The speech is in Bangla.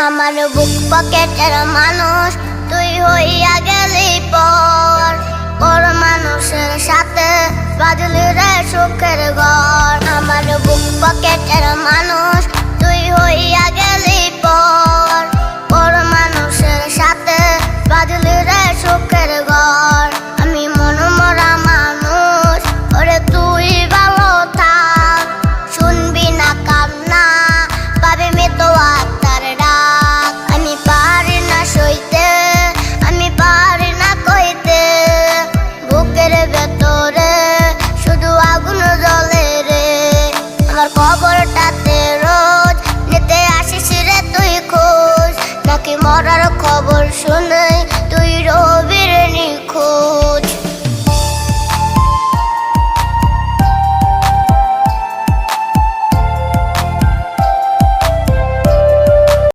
আমার বুক পকেটের মানুষ তুই হইয়া গেলি পর, পর মানুষের সাথে বাজলি রে সুখের ঘর। আমার বুক পকেটের মানুষ তুই হইয়া গেলি পর, পর মানুষের সাথে বাজলি রে সুখের ঘর। আমি মনমরা মানুষ, ওরে তুই ভালো থাক, শুনবি না কান্না পাবে মৃত্যু আত্মার ডাক। আমি পারি না সইতে, আমি পারি না কইতে, বুকের ভেতরে শুধু আগুন জ্বলে রে। আমার খবরটাতে রোজ নিতে আসিস রে তুই খোঁজ, নাকি মরার খবর শুনে